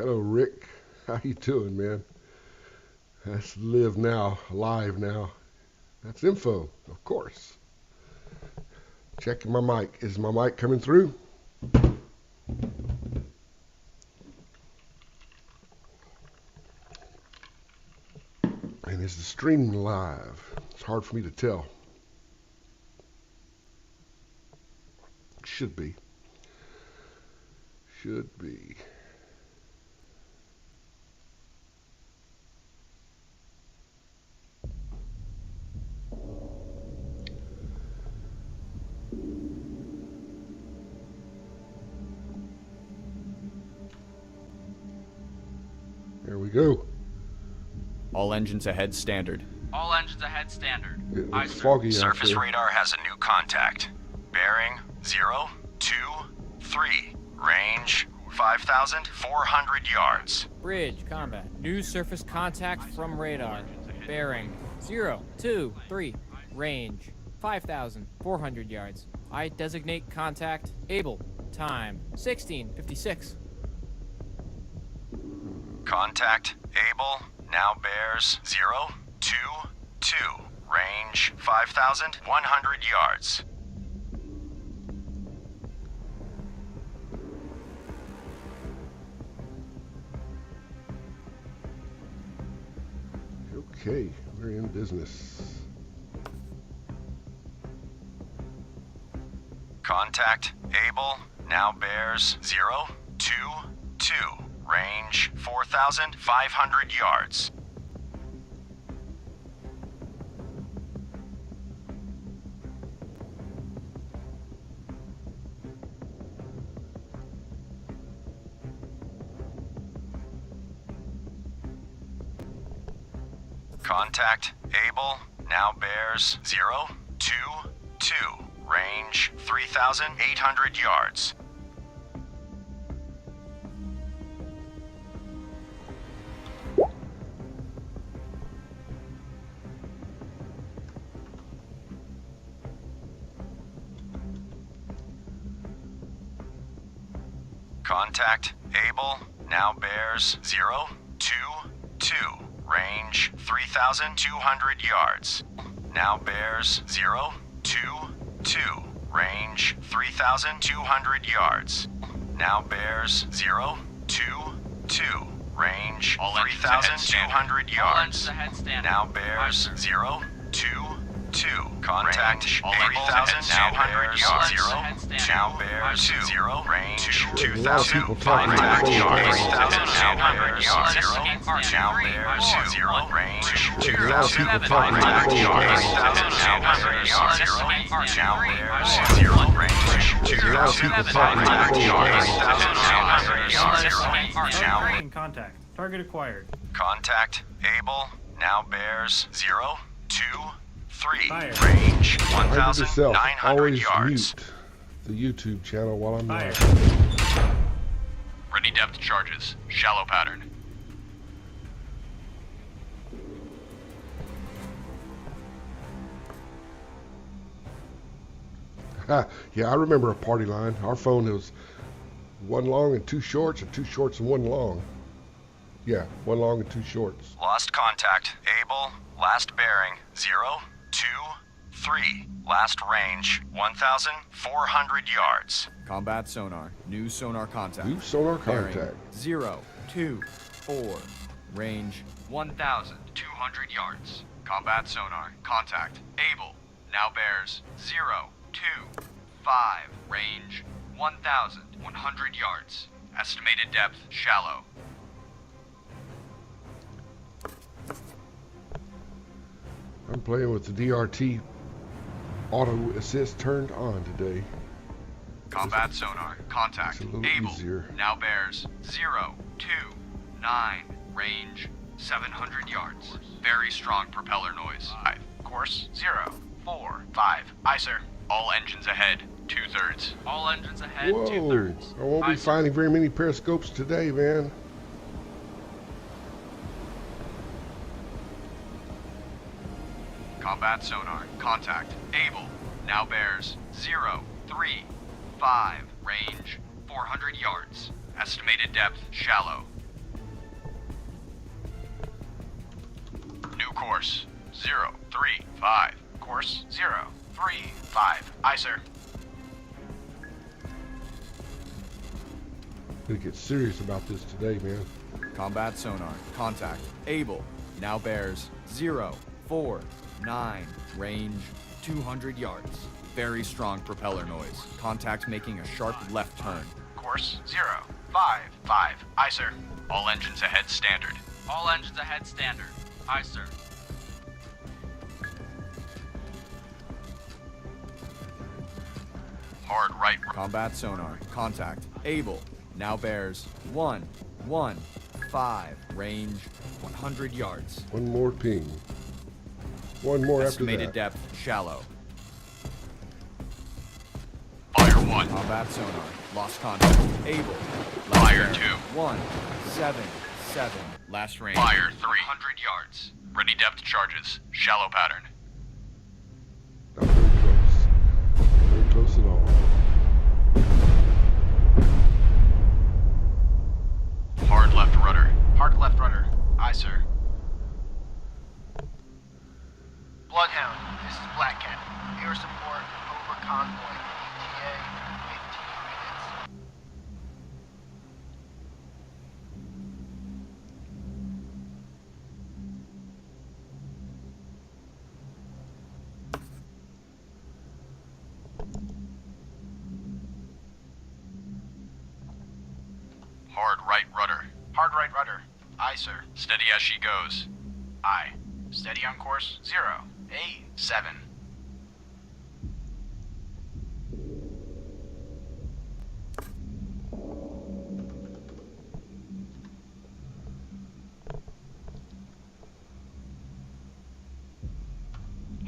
Hello, Rick. How you doing, man? That's live now, live now. That's info, of course. Checking my mic. Is my mic coming through? And is the stream live? It's hard for me to tell. Should be. Should be. There we go. All engines ahead standard. All engines ahead standard. It Aye, looks sir. foggy out Surface there. radar has a new contact. Bearing 023. Range 5,400 yards. Bridge, combat. New surface contact from radar. Bearing 023. Range 5,400 yards. I designate contact. Able. Time 16:56. Contact Able now bears 022. Range 5,100 yards. Okay, we're in business. Contact Able now bears 022. Range 4,500 yards. Contact Able now bears 022. Range 3,800 yards. Contact Able now bears 022. Range 3,200 yards. Now bears 022. Range 3,200 yards. Now bears 022. Range 3,200 All yards. engines ahead standard. Now bears Aye, sir. 022. Contact Range, Able 3,200 now yards. bears 0. Now bears 0. Range There's a lot of people talking 2,500 about yards. sonar. Now bears 0. Escorts. Now bears 0. Range There's a lot of people 2,500 talking about yards. sonar. Now bears 0. Now bears 0. Range There's a lot of people talking about 2,500 yards. sonar. Now Breaking contact. Target acquired. Contact Able now bears 023. Fire. Range Mind yourself. 1,900 Always yards. mute the YouTube channel while I'm Fire. live. Ready depth charges. Shallow pattern. Yeah, I remember a party line. Our phone was one long and two shorts, or two shorts and one long. Yeah, one long and two shorts. Lost contact. Able. Last bearing 023. Last range 1,400 yards. Combat sonar. New sonar contact. New sonar Bearing contact. 024. Range 1,200 yards. Combat sonar contact. Able now bears 025. Range 1,100 yards. Estimated depth shallow. I'm playing with the DRT auto assist turned on today. Combat sonar contact. It's a little Able easier. now bears 029. Range 700 yards. Very strong propeller noise. Course 045. Aye, sir. All engines ahead. 2/3. All engines ahead. Whoa! 2/3. I won't Aye, be sir. finding very many periscopes today, man. Combat sonar contact. Able now bears 035. Range 400 yards. Estimated depth shallow. New course, 035. Course, 035. Aye, sir. Gonna get serious about this today, man. Combat sonar. Contact. Able. Now bears 049. Range 200 yards. Very strong propeller noise. Contact making a sharp left turn. Course, 055. Aye, sir. All engines ahead standard. All engines ahead standard. Aye, sir. Hard right. Combat sonar. Contact. Able. Now bears 115. Range 100 yards. One more ping. One more after Estimated that. depth shallow. Fire 1. Combat sonar. Lost contact. Able. Fire bear, 2. 177. Last range. Fire 300 yards. Ready depth charges. Shallow pattern. Not very close. Not very close at all. Hard left rudder. Hard left rudder. Aye, sir. Bloodhound, this is Black Cat. Air support over convoy. ETA 15 minutes. Hard right rudder. Hard right rudder. Aye, sir. Steady as she goes. Aye. Steady on course, 087.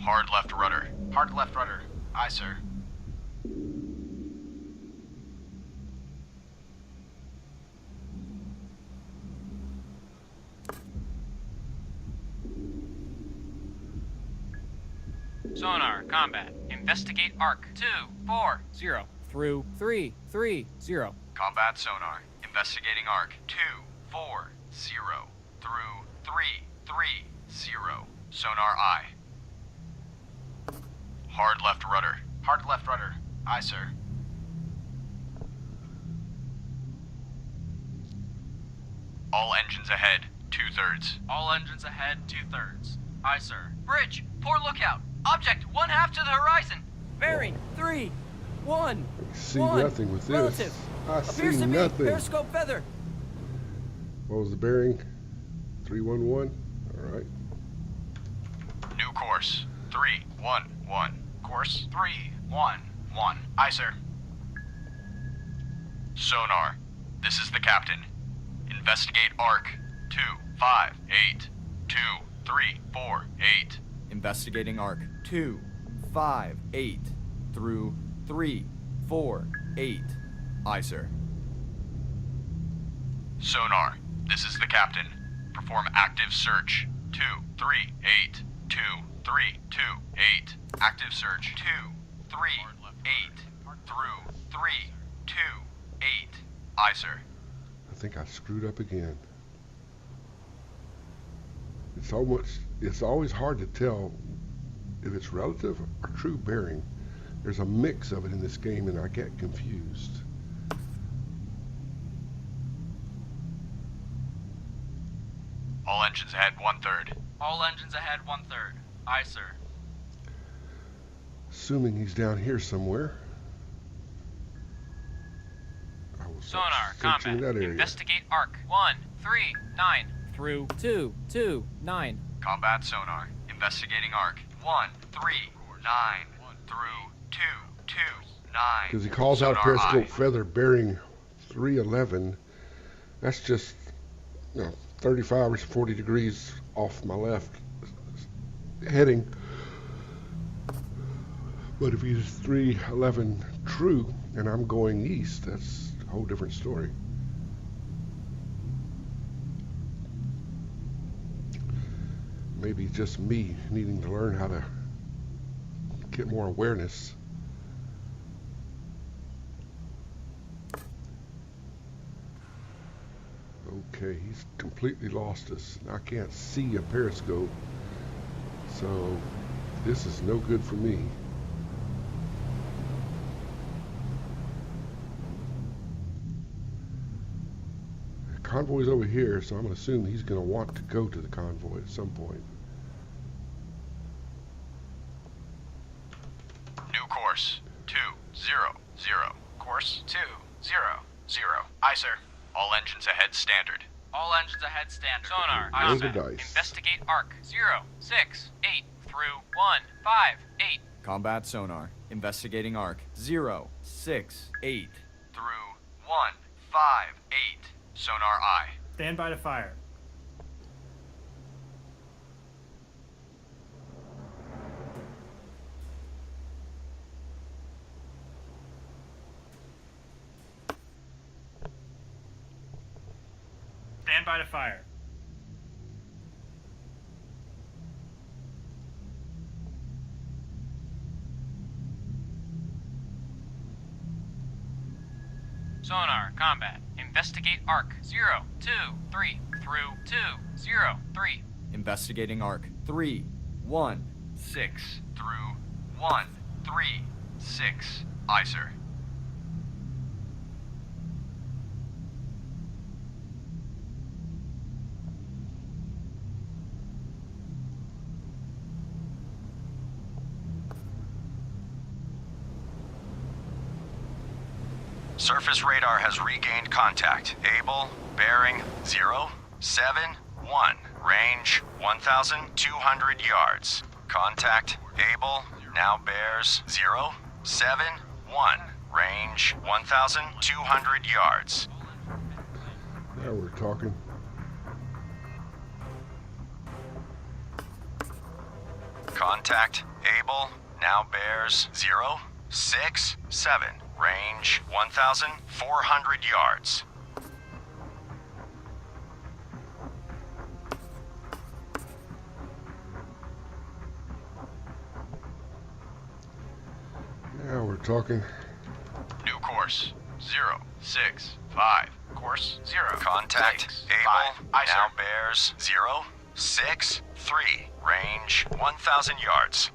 Hard left rudder. Hard left rudder. Aye, sir. Sonar, combat. Investigate arc. 240. Through 330. Combat sonar. Investigating arc. 240. Through 330. Sonar eye. Hard left rudder. Hard left rudder. Aye, sir. All engines ahead. 2/3. All engines ahead, 2/3. Aye, sir. Bridge, poor lookout. Object, 1/2 to the horizon. Bearing 3 1. I see 1. nothing with this. Relative. I Appears see to be nothing. periscope feather. What was the bearing? 311? Alright. New course. 311. Course 311. Aye, sir. Sonar. This is the captain. Investigate arc. 258. 2348. Investigating arc 258 through 348. Aye, sir. Sonar. This is the captain. Perform active search. 238. 2328. Active search. 238 through 328. Aye, sir. I think I screwed up again. It's always hard to tell if it's relative or true bearing. There's a mix of it in this game and I get confused. All engines ahead 1/3. All engines ahead, 1/3. Aye, sir. Assuming he's down here somewhere. I will start Sonar, searching combat. that area. Investigate arc. 139. Through 229. Combat sonar. Investigating arc. 139 through 229. Because he calls out Sonar periscope eye. feather bearing 311. That's just 35 or 40 degrees off my left heading. But if he's 311 true and I'm going east, that's a whole different story. Maybe just me needing to learn how to get more awareness. Okay, he's completely lost us. I can't see a periscope. So this is no good for me. The convoy's over here, so I'm going to assume he's going to want to go to the convoy at some point. New course 200. Course 200. Aye, sir. All engines ahead standard. All engines ahead standard. Sonar. Roll the Combat. dice. Investigate arc. 0, 6, 8 through 1, 5, 8. Combat sonar. Investigating arc. 0, 6, 8. Through 1, 5, 8. Sonar aye. Stand by to fire. Stand by to fire. Sonar. Combat. Investigate arc. 0, 2, 3 through 2, 0, 3. Investigating arc. 3, 1, 6 through 1, 3, 6. Aye, sir. Surface radar has regained contact. Able, bearing 0, 7, 1. Range 1,200 yards. Contact, able, now bears 0, 7, 1. Range 1,200 yards. Now we're talking. Contact, able, now bears 0, 6, 7. Range 1,400 yards. Now we're talking. New course 0, 6, 5. Course 0. Contact, 6, able, 5. Aye, now sir. bears 0, 6, 3. Range 1,000 yards.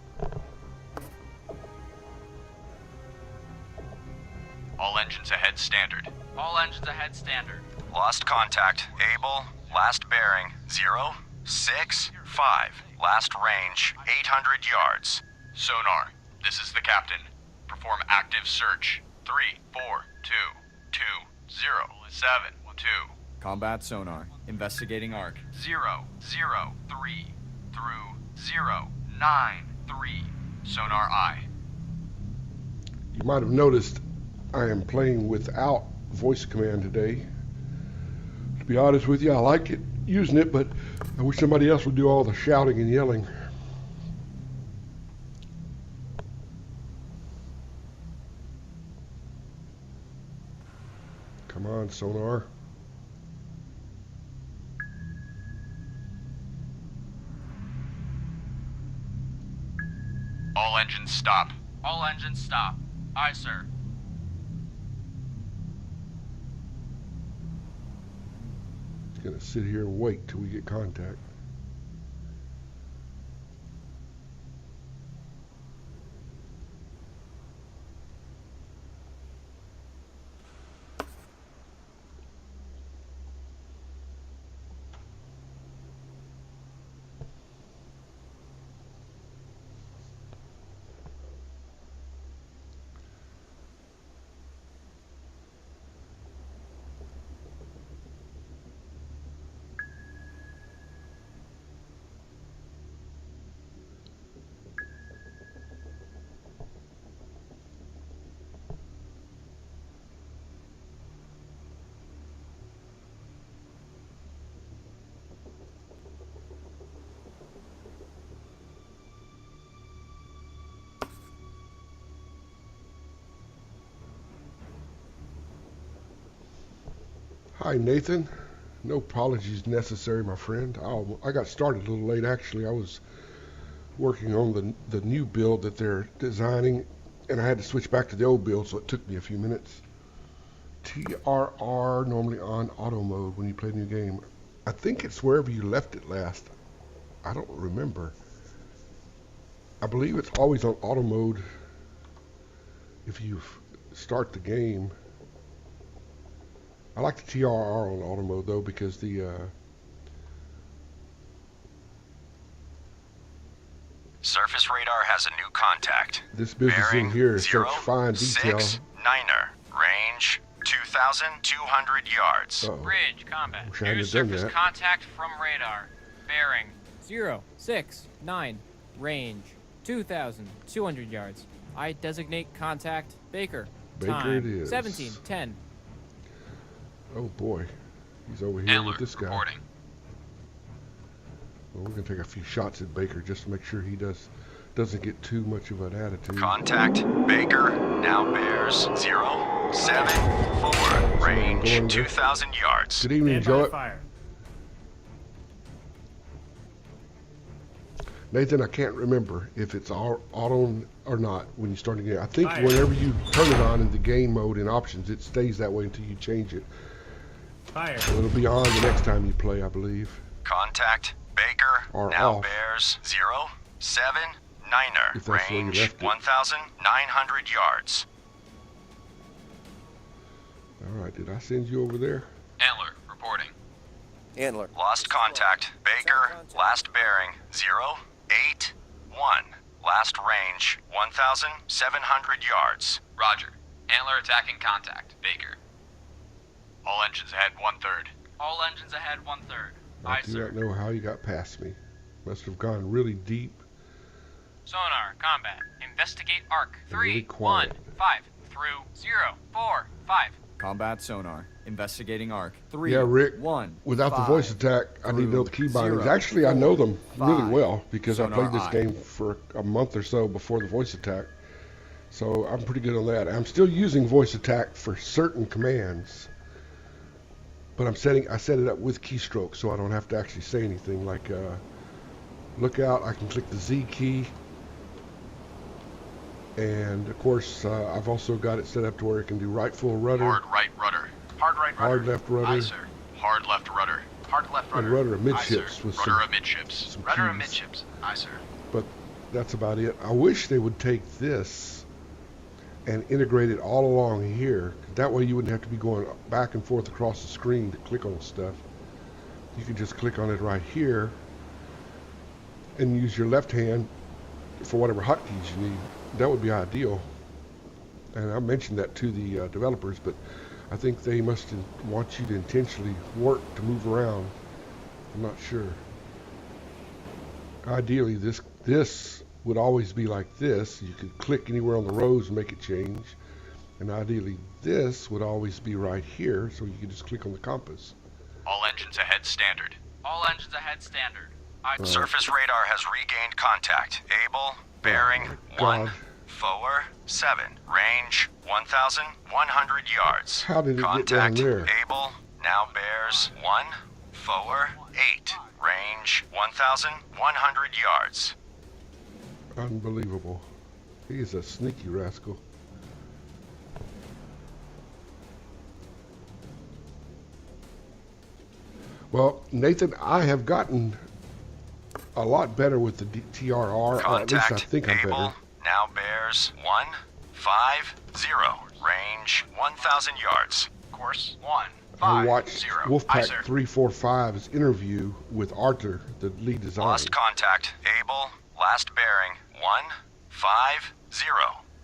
All engines ahead standard. All engines ahead standard. Lost contact. Able. Last bearing 0, 6, 5. Last range 800 yards. Sonar. This is the captain. Perform active search. 3, 4, 2, 2, 0, 7, 2. Combat sonar. Investigating arc. 0, 0, 3 through 0, 9, 3. Sonar aye. You might have noticed I am playing without voice command today. To be honest with you, I like it using it, but I wish somebody else would do all the shouting and yelling. Come on, sonar. All engines stop. All engines stop. Aye, sir. It's gonna sit here and wait till we get contact. Hi, Nathan. No apologies necessary, my friend. I got started a little late, actually. I was working on the new build that they're designing, and I had to switch back to the old build, so it took me a few minutes. TRR, normally on auto mode when you play a new game. I think it's wherever you left it last. I don't remember. I believe it's always on auto mode if you start the game. I like the TRR on auto mode though, because the Surface radar has a new contact. this business Bearing in here is zero, such fine detail. 6-9er. Range 2,200 yards. Uh-oh. Bridge, combat. Wish I New hadn't done surface that. contact from radar. Bearing. 0, 6, 9. Range 2,200 yards. I designate contact Baker. Baker Time it is. 17:10. Oh boy, he's over here Antler with this guy. reporting. Well, we're gonna take a few shots at Baker just to make sure he doesn't get too much of an attitude. Contact Baker now bears 074. Range going to- 2,000 yards. Good evening, Stand by Joe. fire. Nathan, I can't remember if it's auto or not when you start the game. I think Fire. whenever you turn it on in the game mode in options, it stays that way until you change it. Fire. So it'll be on the next time you play, I believe. Contact Baker Or now off. bears 079er. If that's where you Range left it. 1,900 yards. All right, did I send you over there? Antler reporting. Antler. Lost contact. Baker, last bearing 081. Last range 1,700 yards. Roger. Antler attacking contact. Baker. All engines ahead 1/3. All engines ahead 1/3. I do not know how you got past me. Must have gone really deep. Sonar, combat. Investigate arc. Really 3, quiet. 1, 5. Through 0, 4, 5. Combat sonar. Investigating arc. 3, Yeah, Rick, 1. Without the 5. voice attack, I need to know the key bindings. 0, Actually, I know them really 5. well because I Sonar played this eye. game for a month or so before the voice attack. So I'm pretty good on that. I'm still using voice attack for certain commands, but I set it up with keystrokes so I don't have to actually say anything. Like look out, I can click the Z key, and of course I've also got it set up to where it can do right full rudder, Hard right rudder. Hard right rudder. hard left Aye, rudder, sir. Hard left rudder. Hard left rudder. and rudder Aye, amidships sir. with Rudder some, amidships. some Rudder keys. amidships. Aye, sir. But that's about it. I wish they would take this and integrate it all along here. That way you wouldn't have to be going back and forth across the screen to click on stuff. You could just click on it right here and use your left hand for whatever hotkeys you need. That would be ideal. And I mentioned that to the developers, but I think they must want you to intentionally work to move around. I'm not sure. Ideally, this would always be like this. You could click anywhere on the rows and make it change. And ideally, this would always be right here, so you could just click on the compass. All engines ahead standard. All engines ahead standard. Aye, sir. Surface radar has regained contact. Able, bearing God. 147. Range 1,100 yards. How did it get down Contact there? Able now bears 148. Range 1,100 yards. Unbelievable. He is a sneaky rascal. Well, Nathan, I have gotten a lot better with the TRR, or at least I Contact think I'm Able better. now bears 150. Range 1,000 yards. Course 1, I 5, watched 0. Aye, Wolfpack sir. 345's interview with Arthur, the lead designer. Lost contact. Able. Last bearing 150.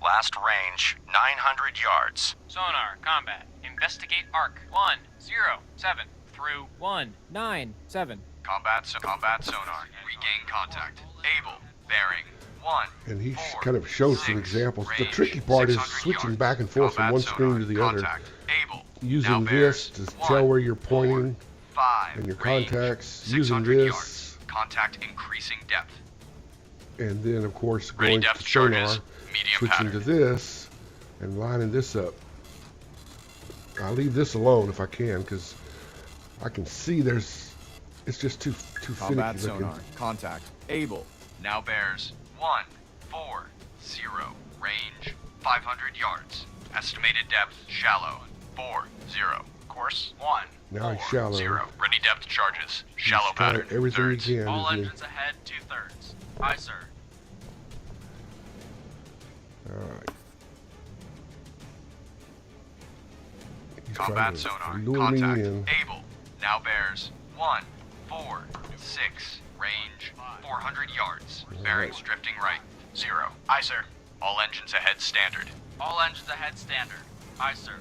Last range 900 yards. Sonar, combat. Investigate arc. 107 through 197. Combat sonar. Regain contact. Able. Bearing. 1. And he 4, kind of shows some 6, examples. The range, tricky part is 600 switching yards. back and forth from Combat one screen sonar. to the other, Contact. Able. using Now this bears to tell where you're 4, pointing, 5, and your range, contacts, using 600 this, yards. Contact increasing depth. and then of course Ready going to depth the sonar, charges. Medium switching pattern. to this, and lining this up. I'll leave this alone if I can, because I can see it's just too Combat finicky looking. sonar. Contact. Able. Now bears 140. Range 500 yards. Estimated depth shallow 40. Course 1, Now he's shallow. 0. Ready depth charges. He's Shallow trying pattern. everything thirds. he can. all isn't he? engines ahead 2/3. Aye, sir. All right. He's Combat trying to sonar. lure me Contact. in. Able. Now bears 146. Range 400 yards. Bearings drifting right. 0. Aye, sir. All engines ahead standard. All engines ahead standard. Aye, sir.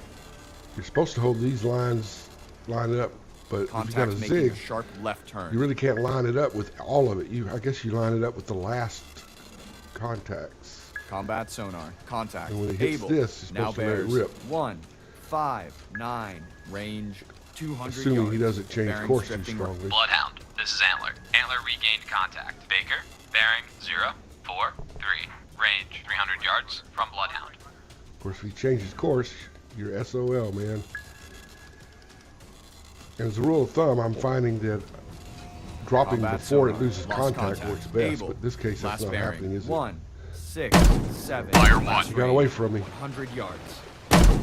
You're supposed to hold these lines line up, but if you got a Contact making zig, a sharp left turn. you really can't line it up with all of it. I guess you line it up with the last contacts. Combat sonar. Contact. And when it hits Able. this, it's Now supposed to let it bears rip. 159. Range 200 Assuming yards. he doesn't change Bearings course too drifting right. strongly. Bloodhound. This is Antler. Antler regained contact. Baker. Bearing 043. Range 300 yards from Bloodhound. Of course, if he changes course, you're SOL, man. And as a rule of thumb, I'm finding that dropping Combat before it sonar. loses Lost contact works best, Able. but in this case, that's Last not bearing. happening, is it? 167. Fire Last You got away range, from me. 100 yards.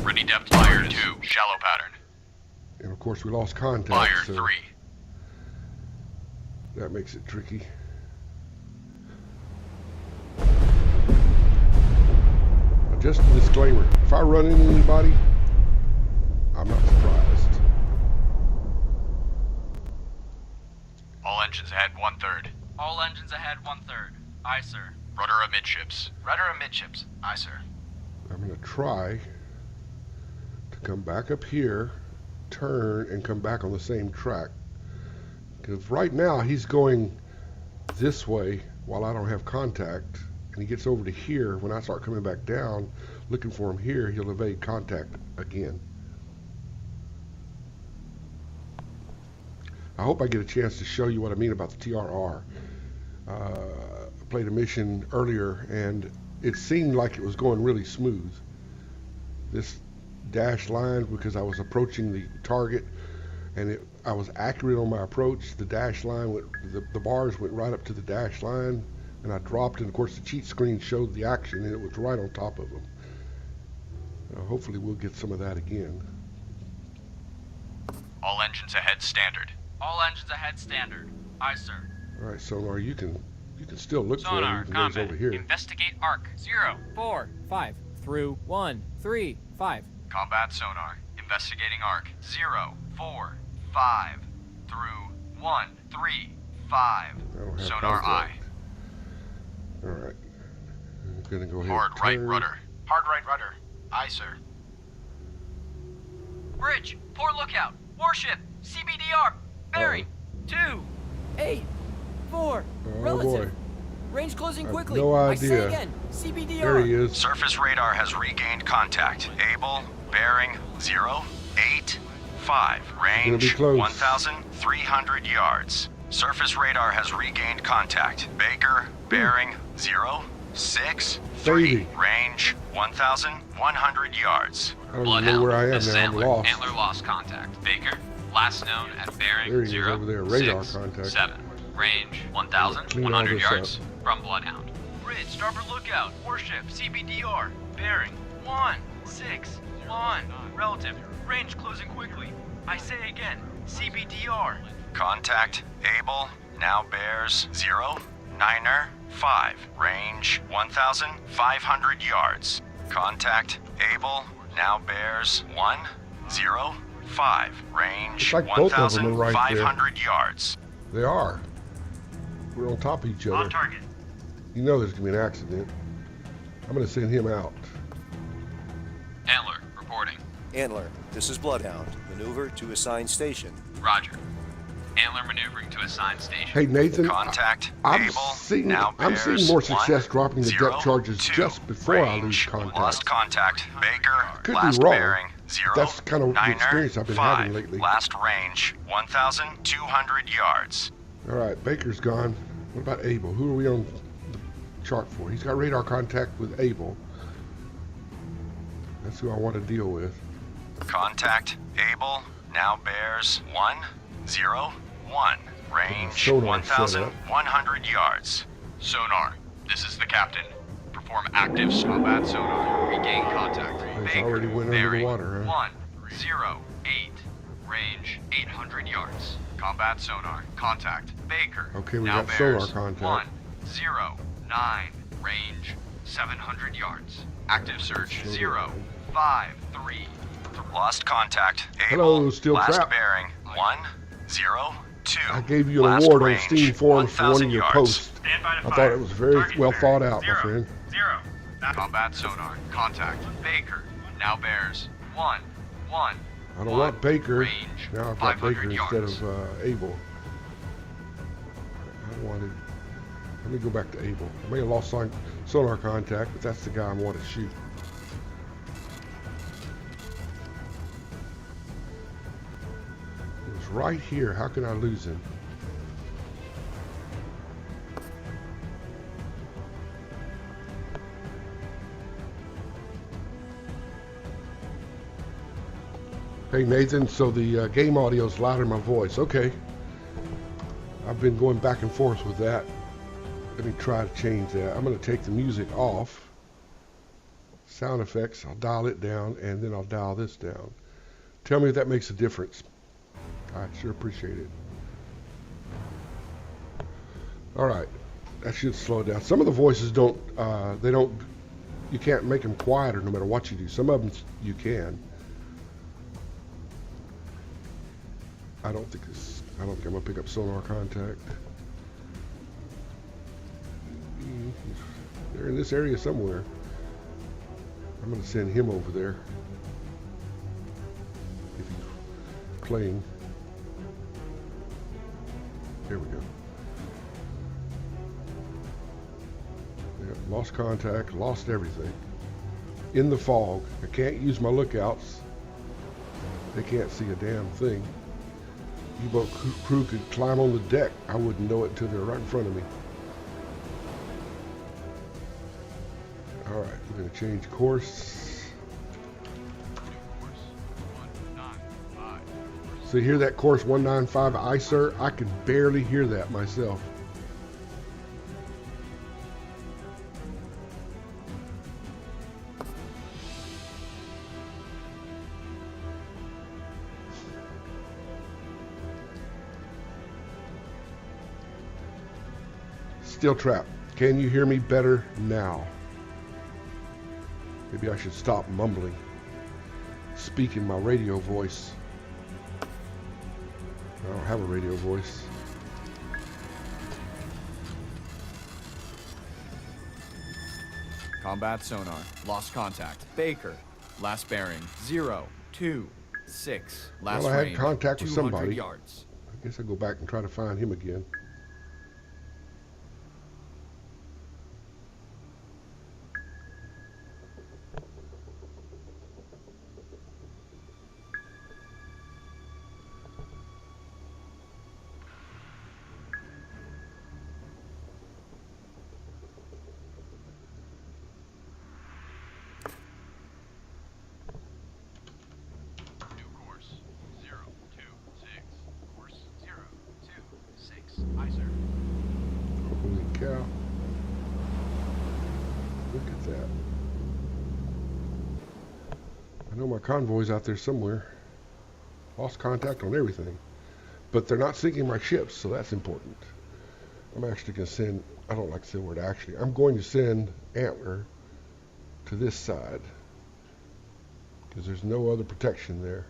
Ready depth fire 2. Shallow pattern. And of course, we lost contact, Fire so 3. that makes it tricky. Just a disclaimer, if I run into anybody, I'm not surprised. All engines ahead 1/3. All engines ahead 1/3. Aye, sir. Rudder amidships. Rudder amidships. Aye, sir. I'm going to try to come back up here, turn, and come back on the same track. Because right now he's going this way while I don't have contact, and he gets over to here. When I start coming back down, looking for him here, he'll evade contact again. I hope I get a chance to show you what I mean about the TRR. I played a mission earlier, and it seemed like it was going really smooth. This dashed line, because I was approaching the target, and I was accurate on my approach. The dash line went, the bars went right up to the dash line, and I dropped, and of course the cheat screen showed the action, and it was right on top of them. Hopefully we'll get some of that again. All engines ahead standard. All engines ahead standard. Aye, sir. All right, Sonar, you can still look for him Sonar. even though he's Combat. over here. Investigate arc. 0. 4, 5, through 1, 3, 5. Combat sonar. Investigating arc. 045 through 135. I don't have Sonar eye. contact. All right, I'm gonna go ahead. Hard and right turn. rudder. Hard right rudder. Aye, sir. Bridge. Port lookout. Warship. CBDR. Bearing. 2. 8, 4, Oh relative. boy, Range closing I have quickly. no I say idea. again, CBDR. there he is. Surface radar has regained contact. Able, bearing 085. gonna be Range close. 1,300 yards. Surface radar has regained contact. Baker, bearing 063. Fading. Range 1,100 yards. I don't even know where I am This is now. I'm Antler. lost. Antler lost contact. Baker. Last known at bearing There he is over there, radar 067. contact. Range Clean all 1,100 this yards from Bloodhound. Bridge. Starboard lookout. Warship. CBDR. Bearing. 161. Relative. Range closing quickly. I say again. CBDR. Contact. Able, now bears 095. Range 1,500 yards. Contact. Able, now bears 105. Range Looks like both of them are right there. 1,500 yards. They are. We're on top of each other. On target. You know there's gonna be an accident. I'm gonna send him out. Antler reporting. Antler, this is Bloodhound. Maneuver to assigned station. Roger. Antler maneuvering to assigned station. Hey Nathan, Contact. I'm Able, seeing now bears more success dropping the depth 102. charges just before I lose Range, contact. Lost contact. Baker, Could be last wrong. bearing That's kind of the experience I've been having 095. lately. Last range 1,200 yards. All right, Baker's gone. What about Able? Who are we on the chart for? He's got radar contact with Able. That's who I want to deal with. Contact. Able, now bears 101. Range Sonar set up. 1,100 yards. Sonar. This is the captain. Perform active combat sonar. Regain contact. He's already went under the bearing water, huh? 108. Range 800 yards. Combat sonar. Contact. Baker. Okay, we now got sonar bears contact. 109. Range 700 yards. Active search 0, 5, 3. Lost contact. Hello, Able. steel Last trap. bearing 1, 0, 2. I gave you an Last award on range, Steam forums for one 1,000 of your yards. posts. Stand by to I fire. thought it was very Target well bearing. thought out, my 0, friend. 0. Combat sonar. Contact. Baker. Now bears 1, 1. I don't want Baker. Range, Now I've got 500 Baker yards. instead of Abel. I wanted. Let me go back to Abel. I may have lost sonar contact, but that's the guy I want to shoot. It was right here. How can I lose him? Hey Nathan, so the game audio is louder than my voice. Okay. I've been going back and forth with that. Let me try to change that. I'm going to take the music off. Sound effects, I'll dial it down, and then I'll dial this down. Tell me if that makes a difference. I'd sure appreciate it. Alright, that should slow it down. Some of the voices don't, you can't make them quieter no matter what you do. Some of them you can. I don't think I'm gonna pick up sonar contact. They're in this area somewhere. I'm gonna send him over there. If he's playing. There we go. Yeah, lost contact, lost everything. In the fog. I can't use my lookouts. They can't see a damn thing. U-boat crew could climb on the deck. I wouldn't know it until they're right in front of me. All right, we're going to change course. So you hear that course 195 ISER? I can barely hear that myself. Steel trap. Can you hear me better now? Maybe I should stop mumbling. Speak in my radio voice. I don't have a radio voice. Combat sonar. Lost contact. Baker. Last bearing 0, 2, 6. Last Well, I had range contact with 200 somebody. yards. I guess I'll go back and try to find him again. Holy cow. Look at that. I know my convoy's out there somewhere. Lost contact on everything. But they're not sinking my ships, so that's important. I'm actually going to send, I don't like to say the word actually, I'm going to send Antler to this side. Because there's no other protection there.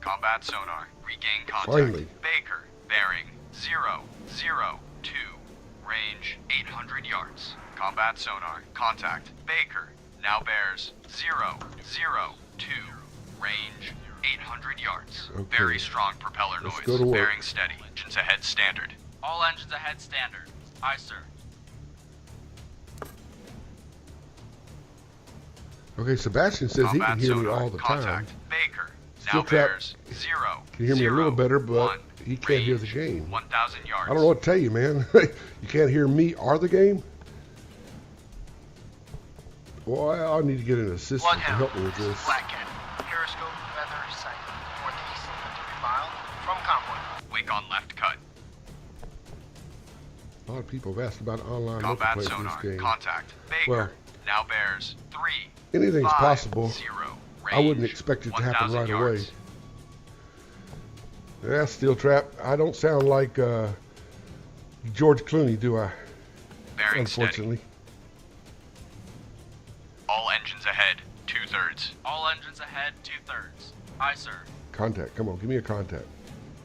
Combat sonar. Regain contact. Finally. Baker. Bearing 0, 0, 2. Range 800 yards. Combat sonar. Contact. Baker. Now bears 0, 0, 2. Range 800 yards. Okay. Very strong propeller Let's noise. go to work. Bearing steady. Engines ahead standard. All engines ahead standard. Aye, sir. Okay, Sebastian says he can Combat hear me sonar. all the time. Contact. Baker. Steel Now trap bears 0, can hear me a little 0, better, but 1. he can't hear the Range game. 1,000 yards. I don't know what to tell you, man. You can't hear me or the game? Well, I need to get an assistant to Bloodhound, help me with this is this. Black Cat. Periscope weather sight. Northeast, 3 mile from convoy. Wake on left cut. A lot of people have asked about online Combat multiplayer sonar. in this game. Contact. Baker. Well, now bears 3. anything's 5, possible. 0. I wouldn't Range, expect it to happen 1,000 right yards. away. Yeah, Steel Trap. I don't sound like George Clooney, do I? Bearing steady. unfortunately. All engines ahead, 2/3. All engines ahead, 2/3. Aye, sir. Contact. Come on, give me a contact.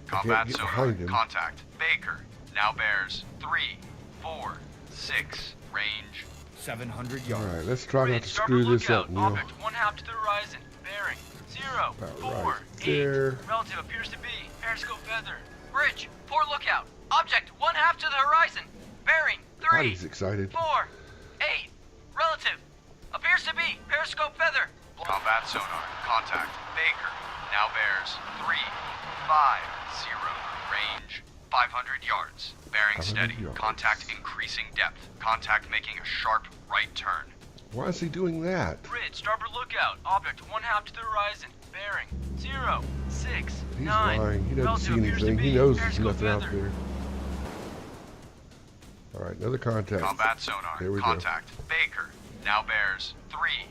Combat get sonar. behind him. Contact. Baker. Now bears 3, 4, 6. Range. 700 All yards. right, let's try not Grid, to starboard screw this lookout. up, Neil. Object 1/2 to the horizon. Bearing 0, About 4, right 8. there. Relative appears to be periscope feather. Bridge, port lookout. Object 1/2 to the horizon. Bearing 3, He's excited. 4, 8. Relative appears to be periscope feather. Combat sonar. Contact. Baker. Now bears 3, 5, 0. Range 500 yards. Bearing 500 steady. yards. Contact increasing depth. Contact making a sharp right turn. Why is he doing that? Bridge, starboard lookout. Object 1/2 to the horizon. Bearing 0, 6, He's 9. lying. He doesn't Relative see appears to anything. He be knows there's periscope nothing out feather. there. All right, another contact. Combat sonar. There we go. Contact. Baker. Now bears 3,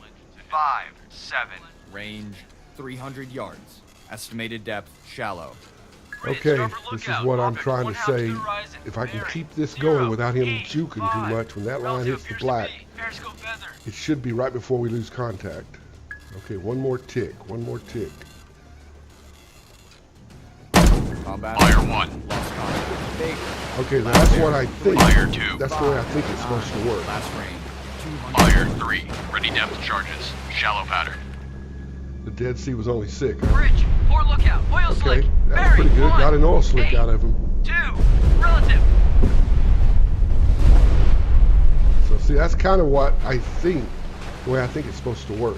5, 7. Range 300 yards. Estimated depth shallow. Bridge, Okay, starboard this is lookout. what I'm Object trying to 1/2 say. the horizon. If I can Bearing keep this 0, going without him 8, juking too 5. much, when that line Relative hits the appears to black, be periscope feather. it should be right before we lose contact. Okay, one more tick. One more tick. Combat. Fire 1. Lost contact. Baker. Okay, now that's what I think. Fire 2. That's the way I think it's supposed to work. Last range 200. Fire 3. Ready depth charges. Shallow pattern. The Dead Sea was only sick. Huh? Bridge, port lookout. Oil slick. Okay, that was Bearing pretty good. 1, Got an oil slick 8, out of him. 2. Relative. So see, that's kind of what I think, the way I think it's supposed to work.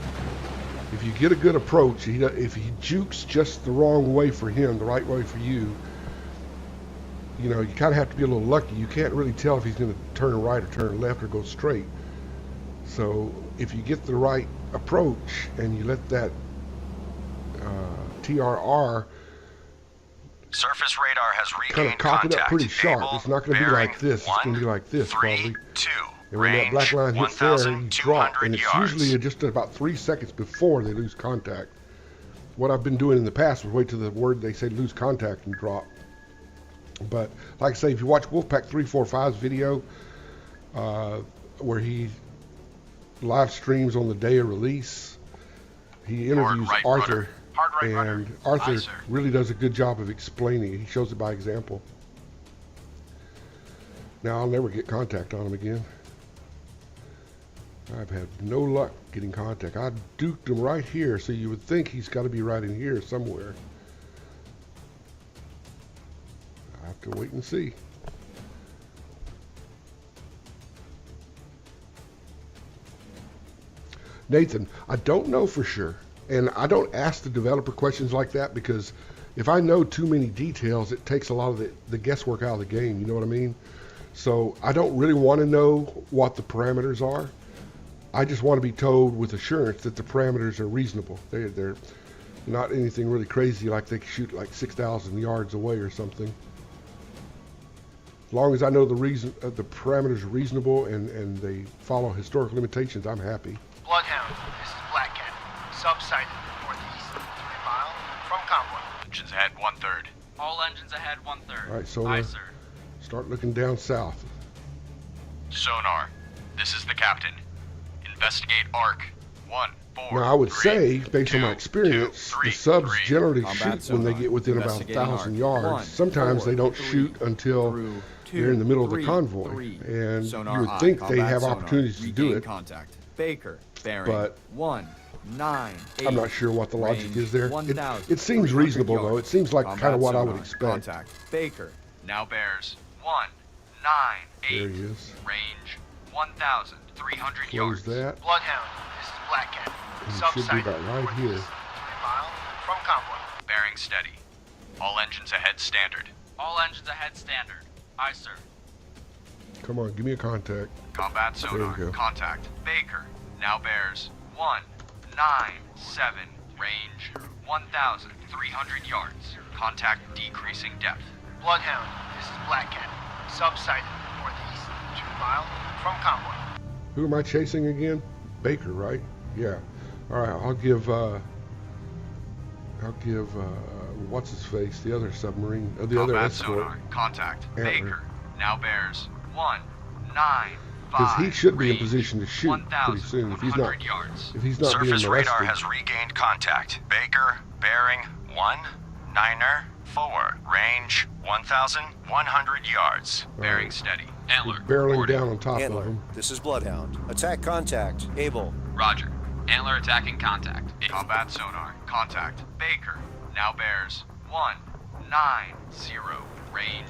If you get a good approach, if he jukes just the wrong way for him, the right way for you, you know, you kind of have to be a little lucky. You can't really tell if he's going to turn right or turn left or go straight. So if you get the right approach and you let that TRR Surface radar has kind regained of cock it contact. up pretty sharp, Able, it's not going to be bearing like this. It's going to be like this 3, probably. 2. And when that Range black line hits there, you drop, 1,200 and it's yards. usually just about 3 seconds before they lose contact. What I've been doing in the past was wait till the word they say lose contact and drop. But like I say, if you watch Wolfpack 345's video, where he live streams on the day of release, he interviews right Arthur, rudder. Hard right rudder. and Arthur Aye, sir. really does a good job of explaining it. He shows it by example. Now I'll never get contact on him again. I've had no luck getting contact. I duked him right here, so you would think he's got to be right in here somewhere. I have to wait and see. Nathan, I don't know for sure. And I don't ask the developer questions like that because if I know too many details, it takes a lot of the guesswork out of the game. You know what I mean? So I don't really want to know what the parameters are. I just want to be told with assurance that the parameters are reasonable. They're not anything really crazy like they can shoot like 6,000 yards away or something. As long as I know the parameters are reasonable and they follow historical limitations, I'm happy. Bloodhound, this is Black Cat. Subsighted northeast, 3 mile from convoy. Engines ahead 1/3. All engines ahead 1/3. All right, so Aye, sir. start looking down south. Sonar. This is the captain. Investigate arc. 1, 4. Now I would 3, say, based on my 2, experience, 2, 3, the subs 3. generally Combat shoot when they sonar. get within about Investigating 1,000 arc. yards. 1, Sometimes 4, they don't 3, shoot until through 2, they're in the middle of the 3, convoy. 3. And Sonar you would eye, think they combat have sonar. opportunities to do Regain it. Contact. Baker. Bearing But 1, 9, 8. I'm not sure what the logic Range is there. 1,000, It seems 300 reasonable, yards. though. It seems like kind Combat of what I would sonar. expect. Contact. Baker. Now bears 1, 9, 8. There he is. Range 1,300 Close yards. that. Bloodhound, this is Black Cat. And it should be Subsighted about right northeast, here. 3 mile from convoy. Bearing steady. All engines ahead standard. All engines ahead standard. Aye, sir. Come on, give me a contact. Combat There sonar. we go. Contact. Baker. Now bears 1, 9, 7. Range 1,300 yards. Contact decreasing depth. Bloodhound, this is Black Cat. Subsighted northeast, 2 mile from convoy. Who am I chasing again? Baker, right? Yeah. All right, I'll give what's his face, the other submarine, the other Combat escort. sonar. Contact. Antler. Baker. Now bears 1, 9, Because he should be in range position to shoot pretty soon if he's not 1,100 yards. if he's not being Surface radar molested. has regained contact. Baker, bearing 194. Range 1,100 yards. Bearing steady. Antler. Barreling reporting. down on top of Antler, him. this is Bloodhound. Attack contact. Able. Roger. Antler attacking contact. Combat sonar. Contact. Baker. Now bears 190. Range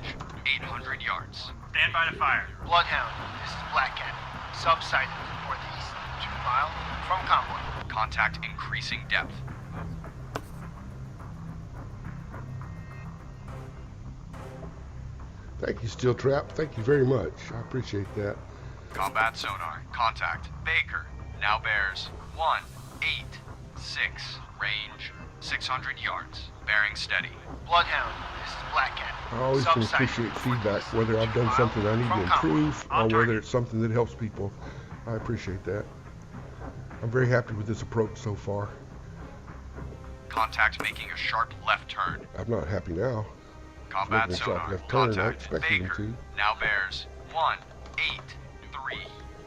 800 yards. Stand by to fire. Bloodhound, this is Black Cat. Subsighted northeast, 2 mile from convoy. Contact increasing depth. Thank you, Steel Trap. Thank you very much. I appreciate that. Combat sonar. Contact. Baker. Now bears 186. Range 600 yards. Bearing steady. Bloodhound, this is Black Cat. I always can Subsighted appreciate northeast, feedback, whether I've done 2 something I mile need to from convoy. improve or On whether target. it's something that helps people. I appreciate that. I'm very happy with this approach so far. Contact making a sharp left turn. I'm not happy now. Combat Making a sharp sonar. left turn. I Contact. expected him Baker. to. Now bears 183.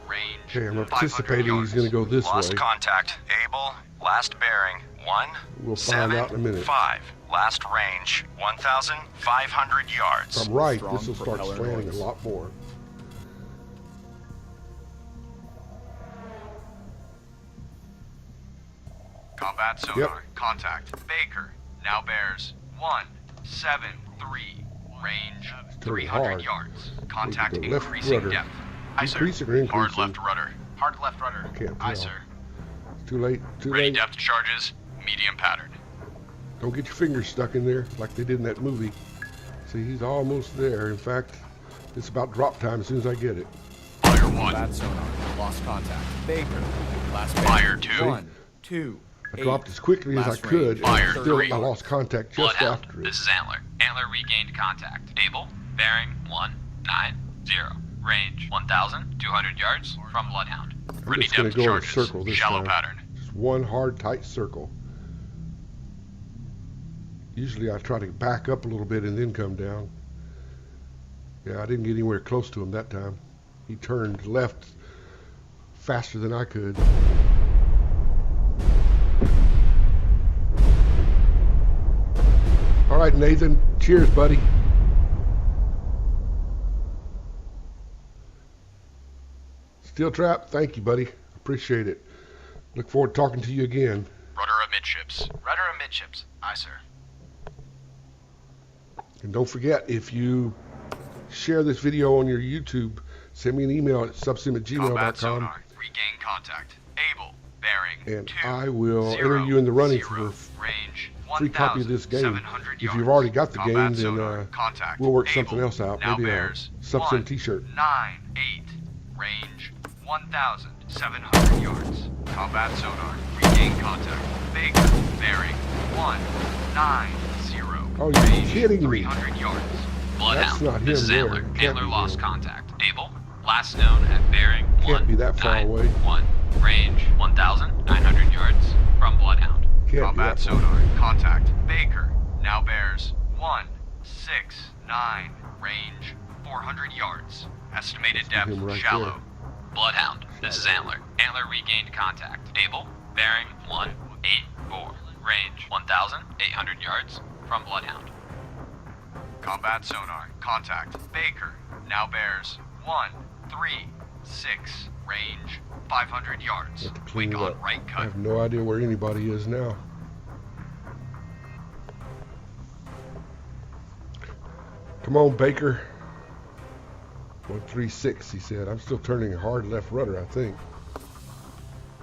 Range. Okay, I'm 500 anticipating he's yards. going to go this Lost way. contact. Able. Last bearing We'll find out in a minute. 175. Last range 1,500 If yards. I'm right, Strong this will start propeller slanting a noise. lot more. Combat sonar. Yep. Contact. Baker. Now bears 173. Range turning 300 hard. yards. Contact With the left increasing rudder. depth. Aye, sir. Increasing or Hard increasing? left rudder. Hard left rudder. Can't Aye, tell. sir. Too late. Too Ready late. depth charges. Medium pattern. Don't get your fingers stuck in there like they did in that movie. See, he's almost there. In fact, it's about drop time as soon as I get it. Fire 1. Combat sonar. Lost contact. Baker. Last Fire bearing. 2. 1, 2. I dropped as quickly as I Last could, range. and Fire still 3. I lost contact just Bloodhound. after it. This is Antler. Antler regained contact. Able. Bearing 190. Range 1,200 yards from Bloodhound. I'm Ready just going depth to go in a charges. circle this Shallow time. pattern. Just one hard, tight circle. Usually I try to back up a little bit and then come down. Yeah, I didn't get anywhere close to him that time. He turned left faster than I could. All right, Nathan. Cheers, buddy. Steel Trap, thank you, buddy. Appreciate it. Look forward to talking to you again. Rudder amidships. Rudder amidships. Aye, sir. And don't forget, if you share this video on your YouTube, send me an email at Combat subsim@gmail.com, sonar. Regain contact. Able. Bearing. and 2, I will 0, enter you in the running 0. for Range a free copy of this game. 1,700 If you've yards. already got the Combat game, sonar. then Contact. we'll work Able. something else out. Now Maybe a bears Subsim t-shirt. 198. Range 1,700 yards. Combat sonar. Regain contact. Baker. Bearing 190. Oh, you're Range kidding me. 300 yards. That's Bloodhound. not This him is there. Antler. Can't Antler be lost him. contact. Able. Last known at bearing Can't be that far away. 191. Range 1,900 yards from Bloodhound. Can't be Combat that far. sonar. Contact. Baker. Now bears 169. Range 400 yards. Estimated depth him right shallow. there. Bloodhound. This is Antler. Antler regained contact. Able. Bearing 184. Range 1,800 yards from Bloodhound. Combat sonar. Contact. Baker. Now bears 136. Range 500 yards. Have to clean Wake it on up. right I cut. have no idea where anybody is now. Come on, Baker. 136, he said. I'm still turning a hard left rudder, I think.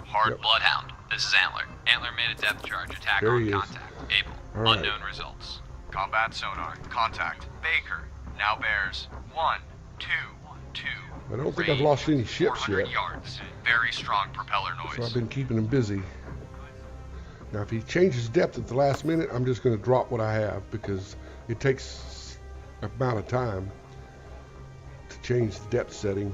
Hard Yep. Bloodhound. This is Antler. Antler made a depth charge attack There on he is. contact. Able. All right. Unknown results. Combat sonar. Contact. Baker. Now bears 122. I don't think I've lost any ships 400 yet. yards. Very strong propeller So I've noise. been keeping him busy. Now, if he changes depth at the last minute, I'm just going to drop what I have because it takes an amount of time to change the depth setting.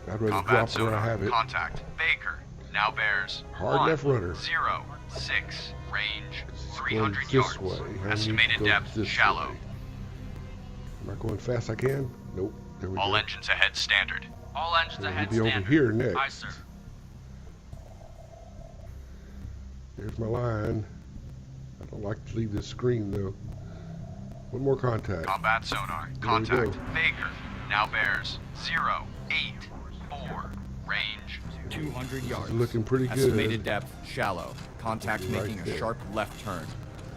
I'd rather Combat drop sonar. where I have it. Contact. Baker. Now bears Hard left rudder. 106. Range It's going 300 this yards. way. I need to Estimated go depth this shallow. way. Am I going fast I can? Nope. There we All go. engines ahead standard. All engines Yeah, ahead he'll be over standard. here next. Aye, sir. There's my line. I don't like to leave this screen though. One more contact. Combat sonar. There we Contact. go. Baker. Now bears 084. Range 200 yards. Looking pretty good. Estimated depth, shallow. Contact Right making a there. sharp left turn.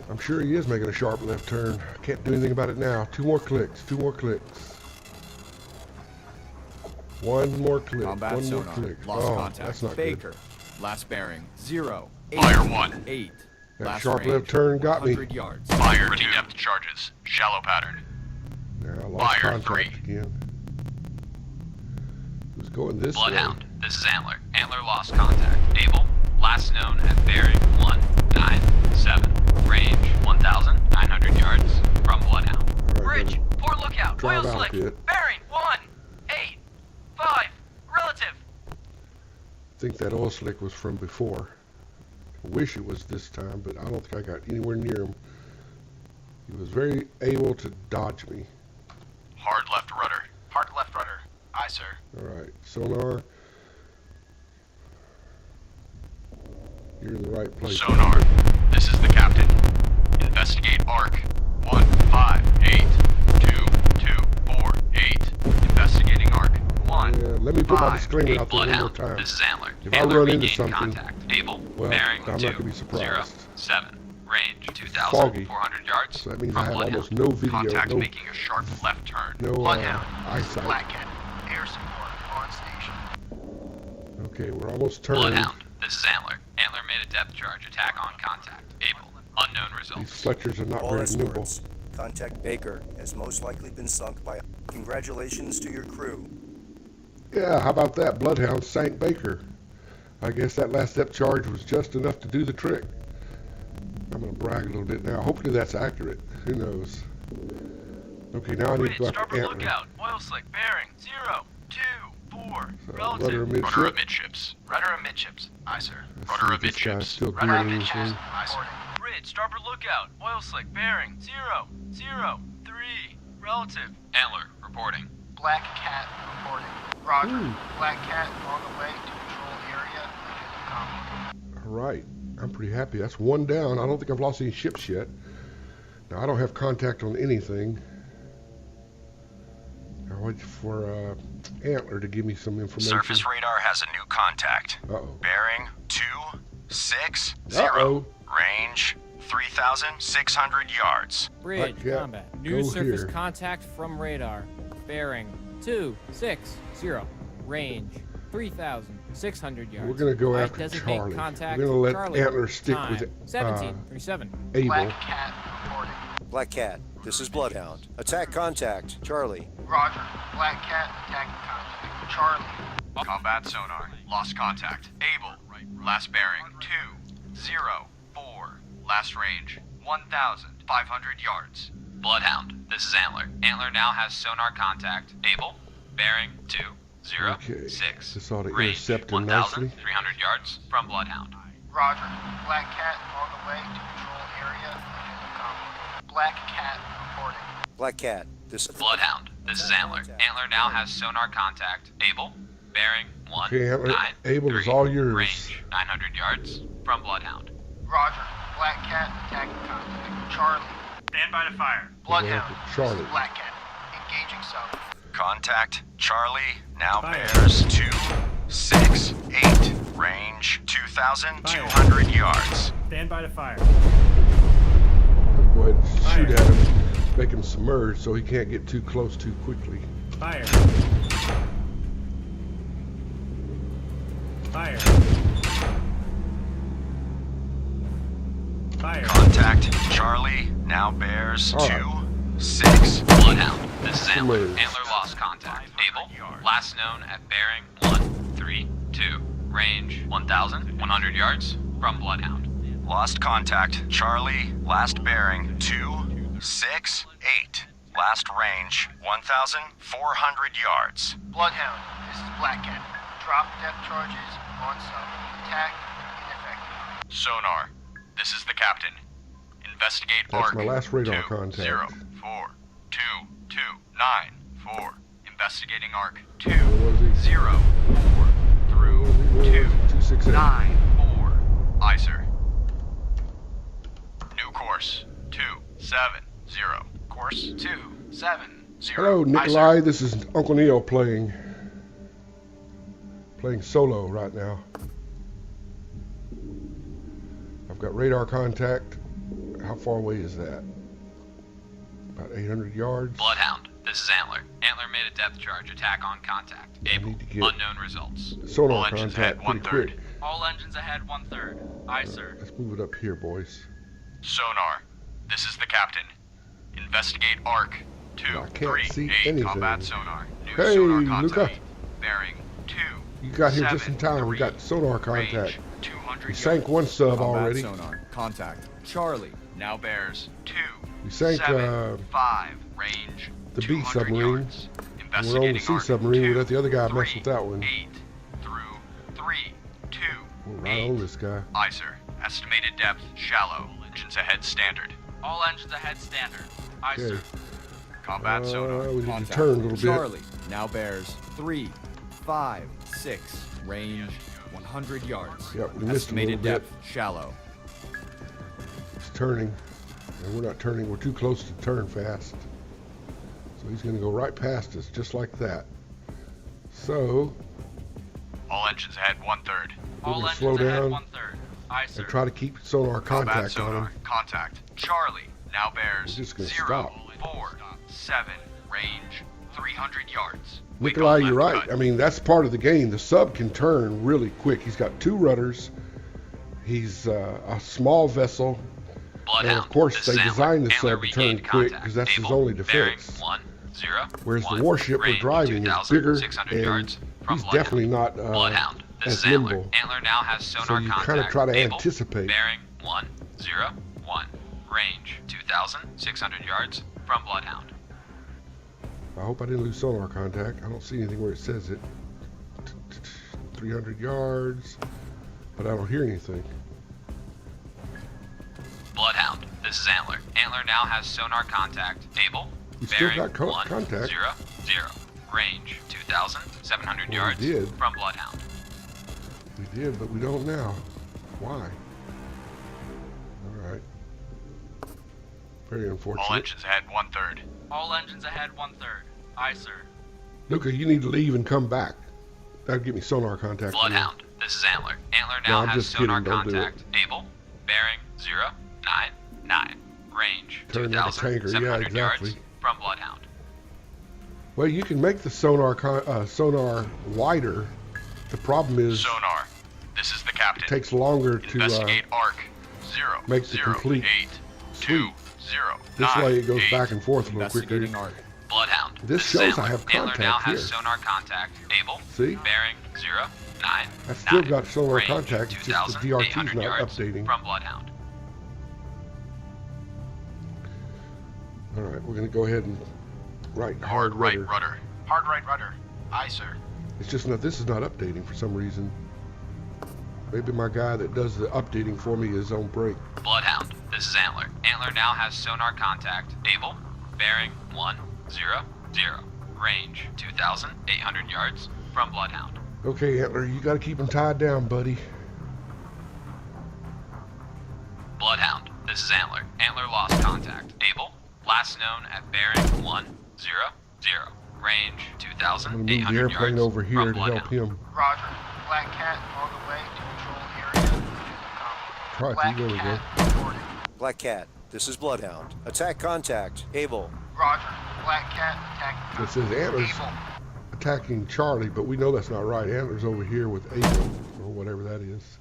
I'm sure he is making a sharp left turn. I can't do anything about it now. 2 more clicks. 2 more clicks. 1 more click. Combat 1 more sonar. click. Lost Oh, contact. that's not Baker. Last bearing 0. Fire 1. 8. That Last sharp range, left turn got me. 100 yards. Fire 2. Depth charges. Shallow pattern. good. Yeah, I lost Fire contact 3. again. Who's going this way? Bloodhound, this is Antler. Antler lost contact. Able, last known at bearing 197. Range 1,900 yards from Bloodhound. All right, Bridge, then. poor lookout, Drive oil out slick. it. Bearing 185. Relative. I think that oil slick was from before. I wish it was this time, but I don't think I got anywhere near him. He was very able to dodge me. Hard left rudder. Hard left rudder. Aye, sir. All right, sonar. You're in the right place. Sonar. This is the captain. Investigate arc 1582248. Investigating arc 1. Yeah, let me put my 5, disclaimer 8 out there one more Bloodhound, time. this is Antler. If I Antler run into regained something, contact. Able, well, bearing I'm not 2, gonna be surprised. 07. Range Foggy. 2,400 yards So that means from I have Bloodhound. almost no video, Contact no, making a sharp left turn. no Bloodhound. eyesight. Black Cat. Air support on station. Okay, we're almost turned. Bloodhound, this is Antler. Antler made a depth charge attack on contact. Able, unknown These results. Fletchers are not All very nimble. escorts. Contact Baker has most likely been sunk by. Congratulations to your crew. Yeah, how about that? Bloodhound sank Baker. I guess that last depth charge was just enough to do the trick. I'm going to brag a little bit now. Hopefully that's accurate. Who knows? Okay, now I need to go after starboard Antler. lookout, oil slick, bearing 024. So, Relative. rudder Rudder midship. amidships. Rudder amidships. Aye, sir. Let's Rudder see if this guy's amidships. still Rudder doing amidships. anything. Aye, sir. Bridge, starboard lookout, oil slick, bearing 003. Relative. Antler, reporting. Black Cat reporting. Roger. Ooh. Black Cat on the way to patrol the area. Convoy. All right. I'm pretty happy. That's 1 down. I don't think I've lost any ships yet. Now, I don't have contact on anything. I'll wait for Antler to give me some information. Surface radar has a new contact. Uh-oh. Bearing 260. Uh-oh. Range 3,600 yards. Bridge, yeah, combat. go New surface here. contact from radar. Bearing 260. Range 3,600 yards. We're going to go I after designate Charlie. contact. We're going to let Charlie. Antler stick Time, with it. 1737. Able. Black Cat reporting. Black Cat, this is Bloodhound. Attack contact. Charlie. Roger. Black Cat attacking contact. Charlie. Combat sonar. Lost contact. Able. Last bearing 204. Last range 1,500 yards. Bloodhound, this is Antler. Antler now has sonar contact. Able, bearing 206. This ought to Range intercept him nicely. 1,300 yards from Bloodhound. Roger. Black Cat on the way to patrol the area. Convoy. Black Cat reporting. Black Cat, this is Bloodhound, this is Antler. Antler now has sonar contact. Able, bearing Okay, Antler, 193. Able is all yours. Range 900 yards from Bloodhound. Roger. Black Cat attacking contact. Charlie. Stand by to fire. Bloodhound. after Charlie. This is Black Cat. Engaging south. Contact Charlie now Fire. bears 268. Range 2,200 yards. Stand by to fire. Go ahead and shoot Fire. at him. Make him submerge so he can't get too close too quickly. Fire. Fire. Fire. Contact Charlie now bears All right. 26. Bloodhound, this is Antler. Submerged. Antler lost contact. Able, last known at bearing 132. Range 1,100 yards from Bloodhound. Lost contact Charlie, last bearing 268. Last range 1,400 yards. Bloodhound. This is Black Cat. Drop depth charges on sub. Attack ineffective. Sonar. This is the captain. Investigate That's arc. my last radar contact. 2042294. Investigating arc Where was he? 204 through Where was he? 268. 294. Aye, sir. New course 270. Course 270. Hello, Aye, Nikolai. sir. This is Uncle Neil playing solo right now. I've got radar contact. How far away is that? About 800 yards. Bloodhound, this is Antler. Antler made a depth charge attack on contact. Able. need to get- Unknown results. Sonar All engines contact ahead, pretty 1/3. quick. All engines ahead, 1/3. Aye, sir. Let's move it up here, boys. Sonar, this is the captain. Investigate arc I can't see 238. anything. Combat sonar. New Hey, sonar Luca. contact. Bearing 2. You got here just in time. We got sonar contact. Range 200 We sank one sub Combat already. sonar. Contact. Charlie. Now bears 2. We sank 5. Range the B 200 submarine. yards. And we're on the Investigating C arc submarine. We 2, let the other guy mess 3, with that one. 8 through 3, 2, We're right 8. on this guy. Aye, sir. Estimated depth shallow. Engines ahead standard. All engines ahead, standard. Aye, Okay. sir. Combat sonar. We need to Contact. turn a little bit. Charlie. Now bears 3, 5, 6. Range 100 yards. Yep, we missed him a little Estimated bit. depth shallow. He's turning. And we're not turning. We're too close to turn fast. So he's going to go right past us, just like that. So, All engines ahead 1/3. we're All going to engines slow ahead, down 1/3. Aye, sir. and try to keep sonar Combat contact on him. sonar. Contact. Charlie. Now bears We're just gonna 0, stop. 4, 7. Range 300 yards. Nikolai, Wiggle you're left right. cut. I mean, that's part of the game. The sub can turn really quick. He's got 2 rudders. He's a small vessel. Bloodhound. And of course, this they is Antler. designed the Antler sub to turn regained quick contact. because that's his Able. only Bearing defense. 10. Whereas the 1. warship we're Range driving is 2,000, bigger 600 and yards from he's Bloodhound. definitely not Bloodhound. This as is Antler. nimble. Antler now has sonar So you contact. kinda try to Able. anticipate. Bearing 101. Range 2,600 yards from Bloodhound. I hope I didn't lose sonar contact. I don't see anything where it says it. 300 yards, but I don't hear anything. Bloodhound. This is Antler. Antler now has sonar contact. Able. We still Bearing got contact. 100. Range 2,700 Well, we yards did. from Bloodhound. We did, but we don't now. Why? All right. Very All unfortunate. engines ahead 1/3. All engines ahead, 1/3. Aye, sir. Luca, you need to leave and come back. That'll give me sonar contact. Bloodhound. This is Antler. Antler No, now I'm has just sonar kidding. Don't do contact. Able. Bearing 099. Range Turn like a tanker. Yeah, 2,700 exactly. yards from Bloodhound. Well, you can make the sonar sonar wider. The problem is Sonar. This is the captain. it takes longer to Investigate arc 0, make the 0, complete 8, 2, 0, this 9, way it goes 8. back and forth a little quicker. Investigating arc. Bloodhound. This is shows I Antler. have Antler now contact has here. sonar contact. Able. See? Bearing 099. I've still got sonar Range contact. It's just the DRT's 2,800 not yards updating. from Bloodhound. All right, we're going to go ahead and right Hard right rudder. rudder. Hard right rudder. Aye, sir. It's just not. This is not updating for some reason. Maybe my guy that does the updating for me is on break. Bloodhound. This is Antler. Antler now has sonar contact. Able. Bearing 100. Range 2,800 yards from Bloodhound. Okay, Antler, you got to keep him tied down, buddy. Bloodhound. This is Antler. Antler lost contact. Able. Last known at bearing 100. Range I'm going to move the 2,800 airplane yards over here from to help Bloodhound. him. Roger. Black Cat on the way to control area. Crikey, Black there we go. Cat reporting. Black Cat, this is Bloodhound. Attack contact. Able. Roger. Black Cat attacking. It says Antler's Able. attacking Charlie, but we know that's not right. Antler's over here with Able, or whatever that is.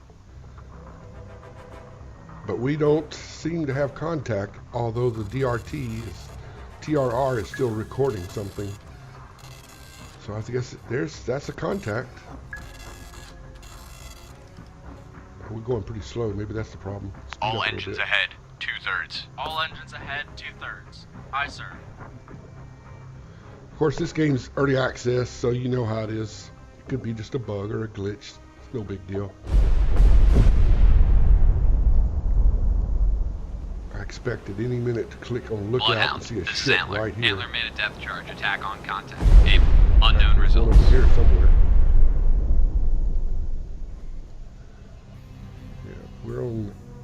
But we don't seem to have contact, although the TRR is still recording something. So I guess that's a contact. We're going pretty slow. Maybe that's the problem. Speed up a All little engines bit. ahead 2/3. All engines ahead, 2/3. Aye, sir. Of course, this game's early access, so you know how it is. It could be just a bug or a glitch. It's no big deal. I expect at any minute to click on lookout and Bloodhound, see a this is ship Antler. right here. Antler made a depth charge. Attack on contact. Able. Unknown There's one results. over here somewhere. Yeah,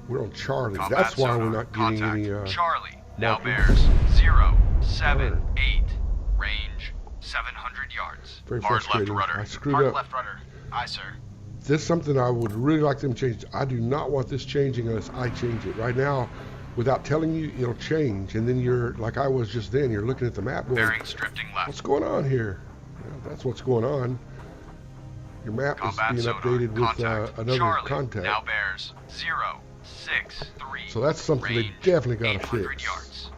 we're on Charlie. Combat That's why sonar. we're not getting Contact. any. Charlie. Now markings. bears 078. Range 700 yards. Very Hard left frustrating. rudder. I screwed Hard up. left rudder. Aye, sir. This is something I would really like them to change. I do not want this changing unless I change it. Right now, without telling you, it'll change, and then you're like I was just then. You're looking at the map going, Bearings drifting left. "What's going on here?" Yeah, that's what's going on. Your map Combat is being sonar. updated with Contact. another Charlie. contact. Now bears 063. So that's something they Range definitely got to 800 fix. yards.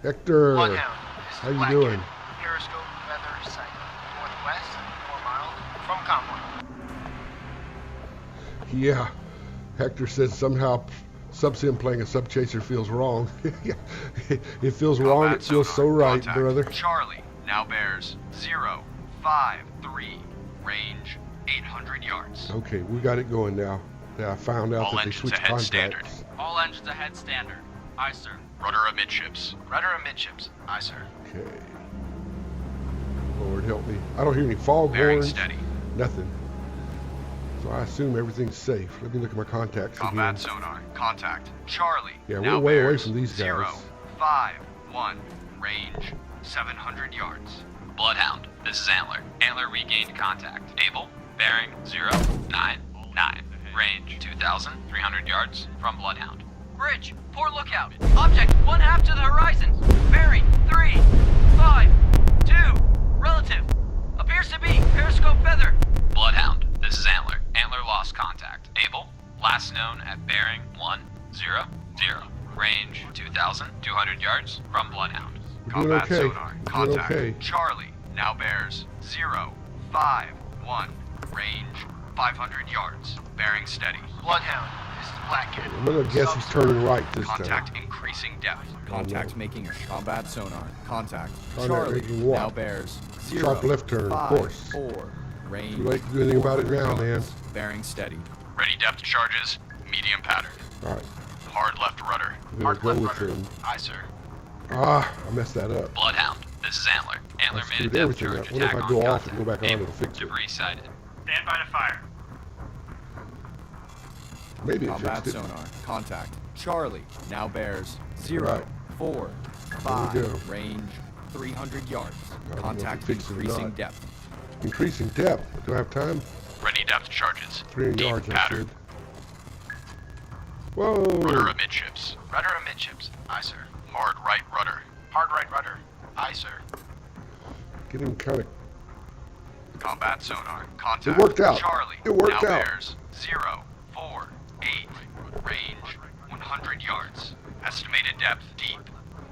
Hector, Bloodhound. This is how you Black doing? Cat. Periscope weather sight. Northwest, 4 miles from convoy. Yeah, Hector says somehow Subsim playing a sub chaser feels wrong. Yeah, it feels wrong. Combat It feels so sonar. right, Contact. brother. Charlie. Now bears 053. Range 800 yards. Okay, we got it going now. Yeah, I found out All that they engines switched ahead, contacts. standard. All engines ahead standard. Aye, sir. Rudder amidships. Rudder amidships. Aye, sir. Okay. Lord help me. I don't hear any fog Bearing horns. steady. Nothing. So I assume everything's safe. Let me look at my contacts Combat again. sonar. Contact. Charlie. Yeah, we're now way away bears from these guys. 051. Range 700 yards. Bloodhound, this is Antler. Antler regained contact. Able. Bearing 099. Range 2,300 yards from Bloodhound. Bridge, poor lookout. Object, 1/2 to the horizon. Bearing, 352. Relative. Appears to be periscope feather. Bloodhound, this is Antler. Antler lost contact. Able. Last known at bearing 100. Range 2,200 yards from Bloodhound. We're doing Combat okay. sonar. We're doing Contact. okay. Charlie. Now bears 051. Range 500 yards. Bearing steady. Bloodhound. This is Black Cat. I'm gonna guess he's turning right this time. Contact increasing depth. Contact making a combat sonar. Contact. Contact Charlie. making what? Now bears Sharp left turn, of course. 4. Range. Too late to do anything about it now, 400 man. yards. Bearing steady. Ready depth charges. Medium pattern. All right, Hard left rudder. we're Hard gonna go left with rudder. him. Aye, sir. Ah, I messed that up. Bloodhound, this is Antler. Antler I made a screwed depth everything charge. up. What if Attack I on go off contact. and go back on Able. to fix it? Debris sighted. Stand by to fire. Maybe it Combat fixed it. sonar. Contact. Charlie. Now bears Right. 045. There we go. Range 300 yards. I don't know if it Contact fixed it or increasing not. depth. Increasing depth. Do I have time? Ready depth charges. 300 Deep yards, I pattern. should. Whoa! Rudder amidships. Rudder amidships. Aye, sir. Hard right rudder. Hard right rudder. Aye, sir. Get him kind of. Combat sonar. Contact. It worked out. Charlie. It worked now out. bears 048. Range 100 yards. Estimated depth deep.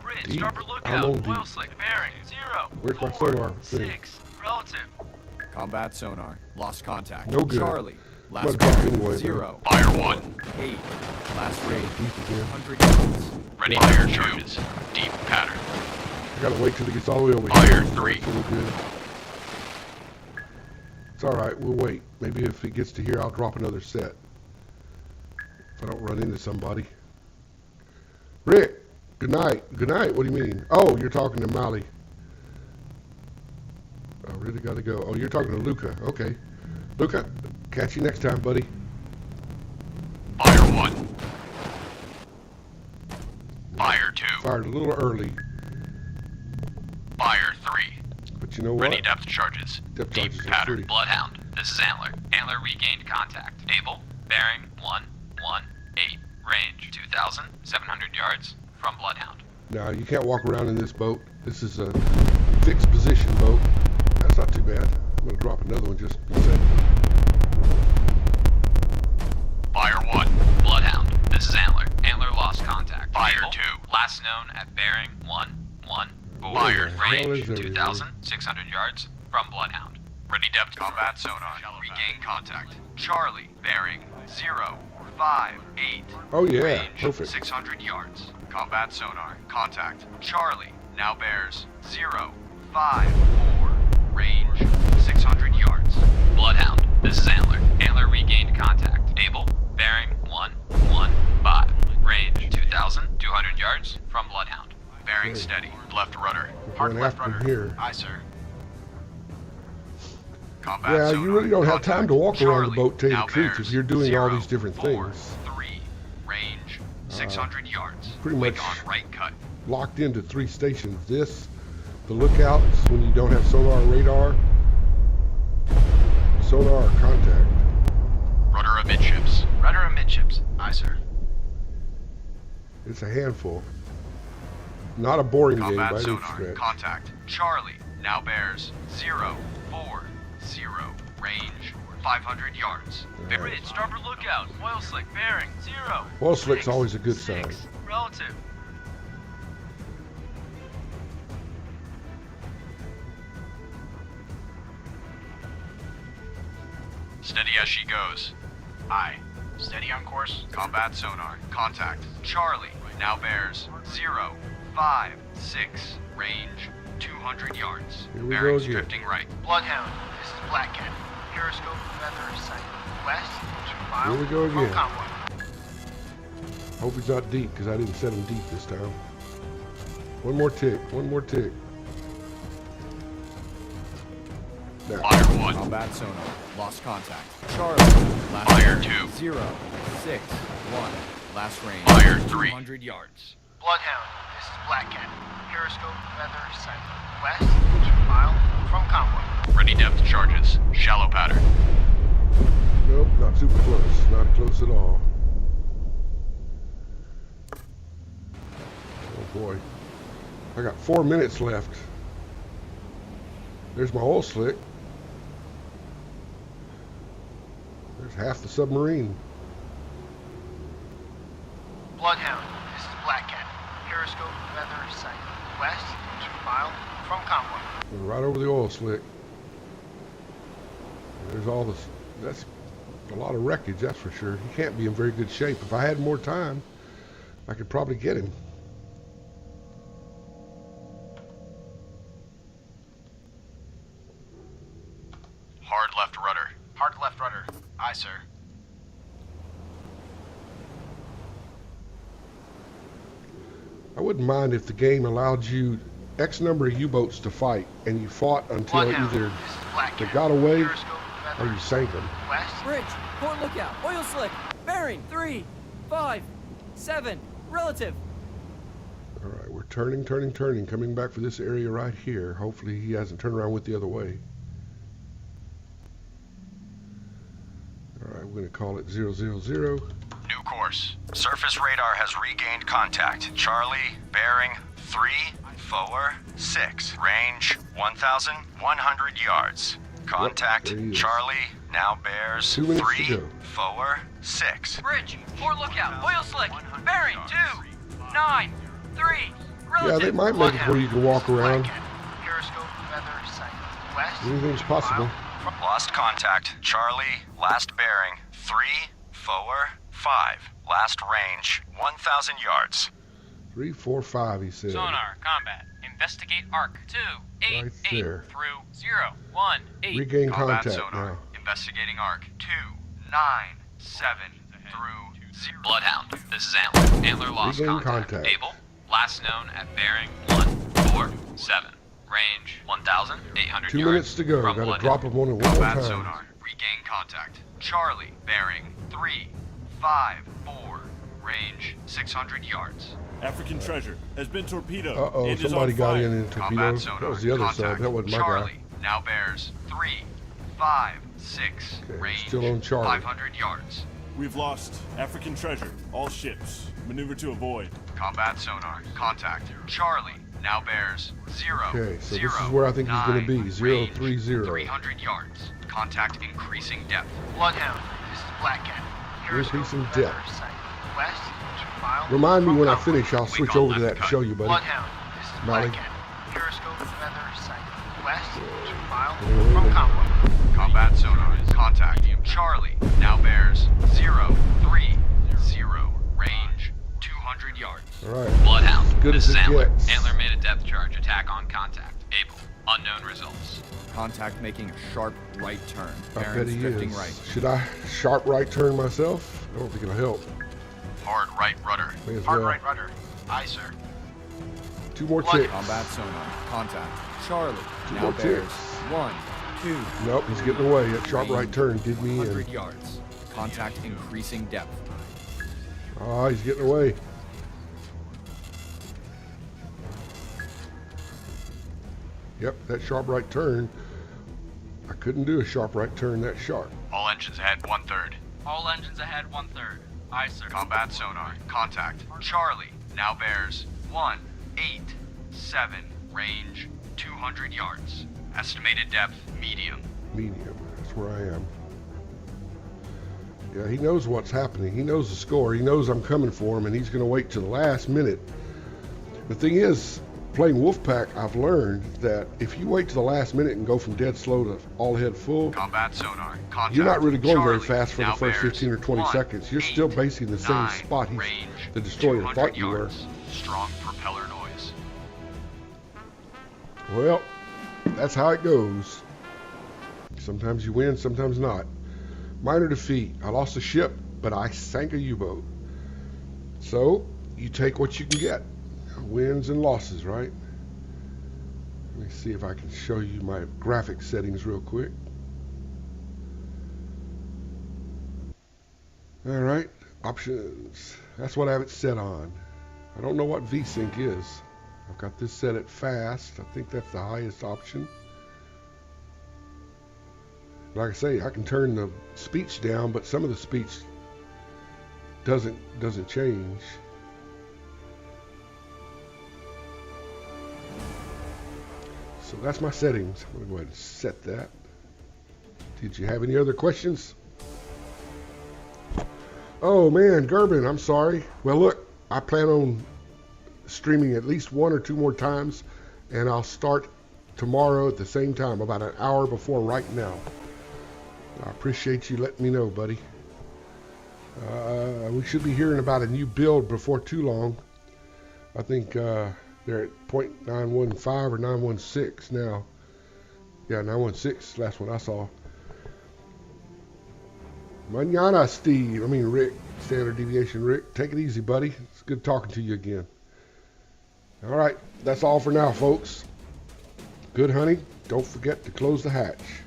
Bridge, Deep? starboard How lookout. long deep? Oil slick. Bearing, 0. Where's my 4, sonar thing? 6. Relative. Combat sonar. Lost contact. No good. Charlie. I'm gonna Last drop bearing anyway, 0. Fire 1. 8. Last range Deep again. 100 yards. Ready Fire fire 2. charges. Deep pattern. I gotta wait till he gets all the way over Fire here. 3. So we're good. It's all right. We'll wait. Maybe if he gets to here, I'll drop another set. If I don't run into somebody. Rick. Good night. Good night. What do you mean? Oh, you're talking to Molly. I really gotta go. Oh, you're talking to Luca. Okay. Luca, catch you next time, buddy. Fire 1. Fire 2. Fired a little early, Fire 3. but you know what? Ready depth charges. Depth Deep charges are pattern. free. Bloodhound, this is Antler. Antler regained contact. Able. Bearing 118. Range 2,700 yards from Bloodhound. Now, you can't walk around in this boat. This is a fixed position boat. That's not too bad. I'm gonna drop another one just to be safe. Fire 1. Bloodhound, this is Antler. Antler lost contact. Fire Able. 2. Last known at bearing 114. Fire Hell is Range there, 2,600 yards from Bloodhound. Ready depth combat sonar. Regain contact. Charlie. Bearing 058. Oh yeah, Range perfect. 600 yards. Combat sonar. Contact. Charlie. Now bears 054. Range 600 yards. Bloodhound, this is Antler. Antler regained contact. Able. Bearing 115. Range 2,200 yards from Bloodhound. Bearing Okay. steady. Left rudder. We're Hard going left after him rudder. here. Aye, sir. Combat Yeah, sonar. you really don't have time to walk around the Charlie, boat, tell you now the truth, bears if you're doing all 0, these different 4, things. 3. Range 600 yards. pretty Wake much- on right cut. Locked into 3 stations. This, the lookouts when you don't have sonar or radar. Sonar or contact. Rudder amidships. Rudder amidships. Aye, sir. It's a handful. Not a boring game Combat by any sonar. stretch. Contact. Charlie. Now bears 0, 4, 0. Range 500 yards. Bridge, starboard lookout. Oil slick, bearing, 0. Oil slick's 6, always a good sign. 6, relative. Steady as she goes. Aye. Steady on course. Combat sonar. Contact. Charlie. Now bears 0, 5, 6. Range 200 yards. Here we go Bearings again. drifting right. Bloodhound, this is Black Cat. Periscope feather sight. West, 2 miles Here we go from again. convoy. Hope he's not deep, because I didn't set him deep this time. One more tick. One more tick. Now, Fire 1. Combat sonar. Lost contact. Charlie. Last Fire bearing, 2. 0, 6, 1. Last range. Fire 3. 200 yards. Bloodhound, this is Black Cat. Periscope feather sight. West, 2 miles from convoy. Ready depth charges. Shallow pattern. nope, not super close. Not close at all. Oh boy. I got 4 minutes left. There's my oil slick. There's half the submarine. Bloodhound, this is Black Cat. Periscope feather sight. West, 2 miles from convoy. Right over the oil slick. There's all this. That's a lot of wreckage, that's for sure. He can't be in very good shape. If I had more time, I could probably get him. Hard left rudder. Hard left rudder. Aye, sir. I wouldn't mind if the game allowed you X number of U-boats to fight, and you fought until Bloodhound, either this is Black they Cat. got away Periscope or feather you sank them. West, Bridge, port lookout. Oil slick, bearing, 3, 5, 7, relative. All right, we're turning, coming back for this area right here. Hopefully he hasn't turned around with the other way. All right, we're going to call it 000. New course. Surface radar has regained contact. Charlie, bearing 3, 4, 6. Range 1,100 yards. Contact there he is. Charlie, now bears 2 minutes to 3, go. 4, 6. Bridge, port lookout. Oil slick, bearing, 2, 9, 3. Yeah, Relative. they might make it where you can walk around. Black Cat. Periscope feather sight. West, Anything's 2 possible. miles from Lost contact. Charlie, last bearing 3, 4, 5. Last range 1,000 yards. 3, 4, 5, he said. Sonar, combat. Investigate arc. 2, 8, Right 8 there. through 0, 1, 8. Regain Combat contact sonar. now. Investigating arc. 2, 9, 7 through 0. Bloodhound, this is Antler. Antler lost Regain contact. contact. Able, last known at bearing 1, 4, 7. Range 1,800 2 yards. minutes to go. from Got to Bloodhound. drop him on it one more Combat time. sonar. Regain contact. Charlie, bearing 3, 5, 4. Range 600 yards. African treasure has been torpedoed. Uh-oh, and is somebody on got fire. in a torpedo. Combat sonar. That was the other Contact. side. That wasn't my Charlie, guy. now bears 3, 5, 6. Okay, Range still on Charlie. 500 yards. We've lost African treasure. All ships maneuver to avoid. Combat sonar. Contact. Charlie, now bears 0, Okay, so 0, this is where I think he's gonna 9. be, 0, Range 3, 0. 300 yards. Contact increasing depth. Bloodhound, this is Black Cat. Periscope Increasing feather depth. sight. West, 2 miles Remind me from when I convoy. finish, I'll switch on over to left that and cut. show you, buddy. Bloodhound, this is Molly. Black Cat. Periscope feather sight. West, 2 miles Wait, from wait. convoy. Combat sonar. Contact. Charlie, now bears 0, 3, 0. Range 200 yards. All right. Bloodhound, As good this as is it Antler. gets. Antler made a depth charge. Attack on contact. Able. Unknown results. Contact making a sharp right turn. I bet Bearings he drifting is. right. Should I sharp right turn myself? I don't think it'll help. Hard right rudder. May as Hard well. right rudder. Aye, sir. 2 more Blood ticks. Combat sonar. Contact. Charlie. Two Now more bears. ticks. 1, 2. Nope, he's getting away. That sharp right turn did me 100 in. yards. Contact increasing depth. Ah, he's getting away. Yep, that sharp right turn. I couldn't do a sharp right turn that sharp. All engines ahead 1/3. All engines ahead 1/3. Aye, sir. Combat sonar. Contact. Charlie. Now bears 187. Range 200 yards. Estimated depth medium. Medium, that's where I am. Yeah, he knows what's happening. He knows the score. He knows I'm coming for him, and he's going to wait to the last minute. The thing is, playing Wolfpack, I've learned that if you wait to the last minute and go from dead slow to all ahead full, Combat sonar. Contact. you're not really going very Charlie. fast for the Now first bears 15 or 20 seconds. You're still basing the same 189. spot Range the destroyer 200 thought you were. yards. Strong propeller noise. Well, that's how it goes. Sometimes you win, sometimes not. Minor defeat. I lost a ship, but I sank a U-boat. So, you take what you can get. Wins and losses, right? Let me see if I can show you my graphic settings real quick. Alright, options. That's what I have it set on. I don't know what VSync is. I've got this set at fast. I think that's the highest option. Like I say, I can turn the speech down, but some of the speech doesn't change. So that's my settings. I'm going to go ahead and set that. Did you have any other questions? Oh man, Gerben, I'm sorry. Well look, I plan on streaming at least 1 or 2 more times, and I'll start tomorrow at the same time, about an hour before right now. I appreciate you letting me know, buddy. We should be hearing about a new build before too long. I think they're at 0.915 or 916 now. Yeah, 916, last one I saw. Mañana, Steve. I mean, Rick. Standard deviation, Rick. Take it easy, buddy. It's good talking to you again. All right, that's all for now, folks. Good hunting. Don't forget to close the hatch.